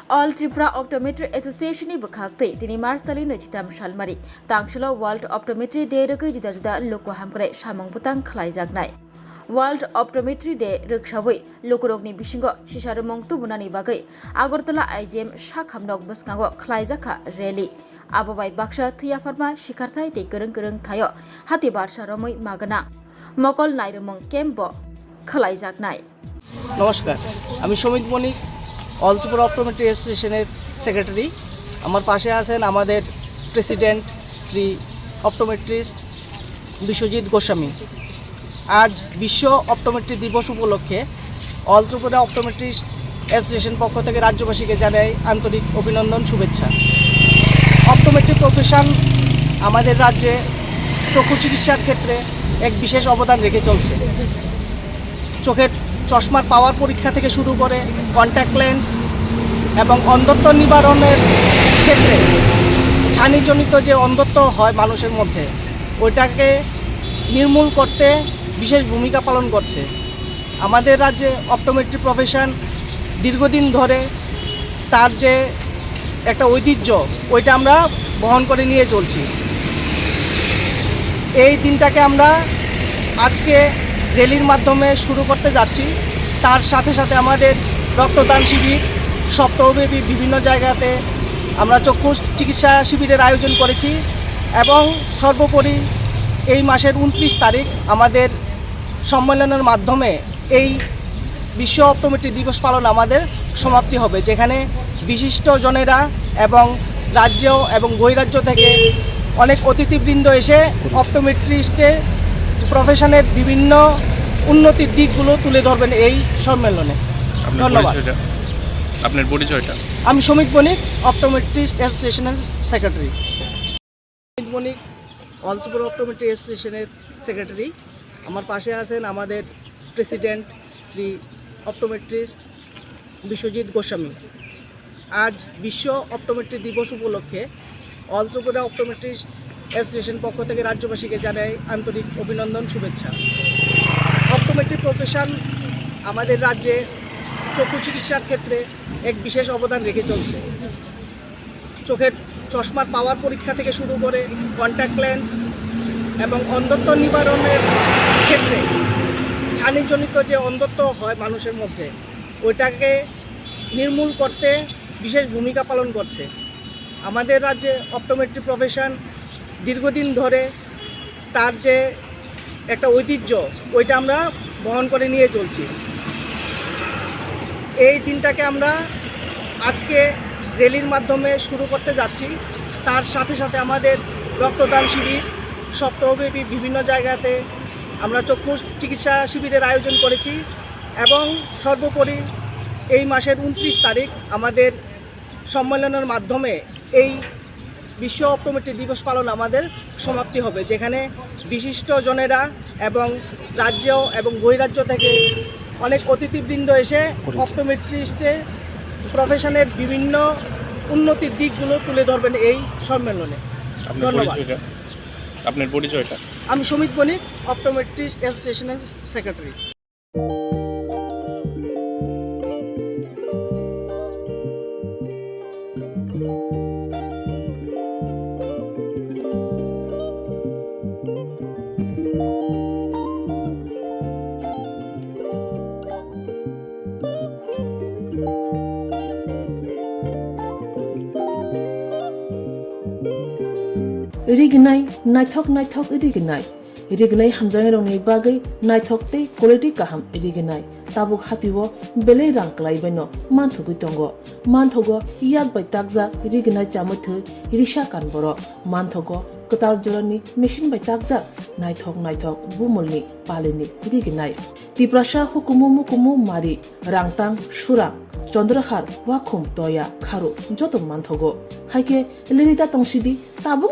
All Tripura Optometry Association ni bekhakti tini Mars tali najitam shalmari tangshilo World Optometry Day reke juda-juda loko hamkre samang putang khlai jagnai. World Optometry Day rukshawai lokorokni bisingo sisarumong tubunani bagai Agartala IGM shakhamnog baskango khlai jaka rally. Ababai baksa thia farma shikarthai te kereng-kereng thayo hati barsha romoi magana mokol nairumong kembo khlai jagnai. নমস্কার, আমি সমিত বণিক all Tripura optometry অ্যাসোসিয়েশনের secretary. আমার পাশে আছেন আমাদের president Shri optometrist Biswajit Goswami. আজ বিশ্ব optometry দিবস উপলক্ষে অল ত্রিপুরা অপটোমেট্রিস্ট অ্যাসোসিয়েশন পক্ষ থেকে রাজ্যবাসীকে জানাই আন্তরিক অভিনন্দন, শুভেচ্ছা। অপটোমেট্রি প্রফেশন আমাদের রাজ্যে চক্ষু চিকিৎসার ক্ষেত্রে এক বিশেষ অবদান রেখে চলছে। চোখের চশমার পাওয়ার পরীক্ষা থেকে শুরু করে কন্ট্যাক্ট লেন্স এবং অন্ধত্ব নিবারণের ক্ষেত্রে ছানিজনিত যে অন্ধত্ব হয় মানুষের মধ্যে, ওইটাকে নির্মূল করতে বিশেষ ভূমিকা পালন করছে। আমাদের রাজ্যে অপটোমেট্রি প্রফেশন দীর্ঘদিন ধরে তার যে একটা ঐতিহ্য, ওইটা আমরা বহন করে নিয়ে চলছি। এই দিনটাকে আমরা আজকে র্যালির মাধ্যমে শুরু করতে যাচ্ছি। তার সাথে সাথে আমাদের রক্তদান শিবির সপ্তাহব্যাপী বিভিন্ন জায়গাতে আমরা চক্ষু চিকিৎসা শিবিরের আয়োজন করেছি এবং সর্বোপরি এই মাসের 29 তারিখ আমাদের সম্মেলনের মাধ্যমে এই বিশ্ব অপটোমেট্রি দিবস পালন আমাদের সমাপ্তি হবে, যেখানে বিশিষ্ট জনেরা এবং রাজ্য এবং বহিরাজ্য থেকে অনেক অতিথিবৃন্দ এসে অপটোমেট্রিস্টের প্রফেশনের বিভিন্ন উন্নতির দিকগুলো তুলে ধরবেন এই সম্মেলনে। ধন্যবাদ। আপনার পরিচয়টা? আমি সমিত বণিক, অপটোমেট্রিস্ট অ্যাসোসিয়েশনের সেক্রেটারি। সমিত বণিক, অল ত্রিপুরা অপটোমেট্রি অ্যাসোসিয়েশনের সেক্রেটারি। আমার পাশে আছেন আমাদের প্রেসিডেন্ট শ্রী অপটোমেট্রিস্ট বিশ্বজিৎ গোস্বামী। আজ বিশ্ব অপটোমেট্রি দিবস উপলক্ষে অল ত্রিপুরা অপটোমেট্রিস্ট অ্যাসোসিয়েশন পক্ষ থেকে রাজ্যবাসীকে জানাই আন্তরিক অভিনন্দন, শুভেচ্ছা। অপটোমেট্রি প্রফেশন আমাদের রাজ্যে চক্ষু চিকিৎসার ক্ষেত্রে এক বিশেষ অবদান রেখে চলছে। চোখের চশমার পাওয়ার পরীক্ষা থেকে শুরু করে কন্ট্যাক্ট লেন্স এবং অন্ধত্ব নিবারণের ক্ষেত্রে ছানিজনিত যে অন্ধত্ব হয় মানুষের মধ্যে, ওইটাকে নির্মূল করতে বিশেষ ভূমিকা পালন করছে। আমাদের রাজ্যে অপটোমেট্রি প্রফেশন দীর্ঘদিন ধরে তার যে একটা ঐতিহ্য, ওইটা আমরা বহন করে নিয়ে চলছি। এই দিনটাকে আমরা আজকে র্যালির মাধ্যমে শুরু করতে যাচ্ছি। তার সাথে সাথে আমাদের রক্তদান শিবির সপ্তাহব্যাপী বিভিন্ন জায়গাতে আমরা চক্ষু চিকিৎসা শিবিরের আয়োজন করেছি এবং সর্বোপরি এই মাসের 29 তারিখ আমাদের সম্মেলনের মাধ্যমে এই বিশ্ব অপটোমেট্রি দিবস পালন আমাদের সমাপ্তি হবে, যেখানে বিশিষ্ট জনেরা এবং রাজ্য এবং বহিরাজ্য থেকে অনেক অতিথিবৃন্দ এসে অপটোমেট্রিস্টের প্রফেশনের বিভিন্ন উন্নতির দিকগুলো তুলে ধরবেন এই সম্মেলনে। ধন্যবাদ। আপনার পরিচয়টা? আমি সমিত বণিক, অপটোমেট্রিস্ট অ্যাসোসিয়েশনের secretary. Rignai naithok rignai hamjang rongni bagai naithok tei quality kaham rignai tabuk hatiwo belei rang klai baino manthugui tongo manthogo yak bai takja rignai chamuthu risha kanboro manthogo katal jorani machine bai takja naithok bumulni palini rignai tiprasha hukumu mari rangtang surang চন্দ্রহার ওয়াখুম তয়া খারু যত মানথগো হাইকে লিরিতা তংসিদি তাবুং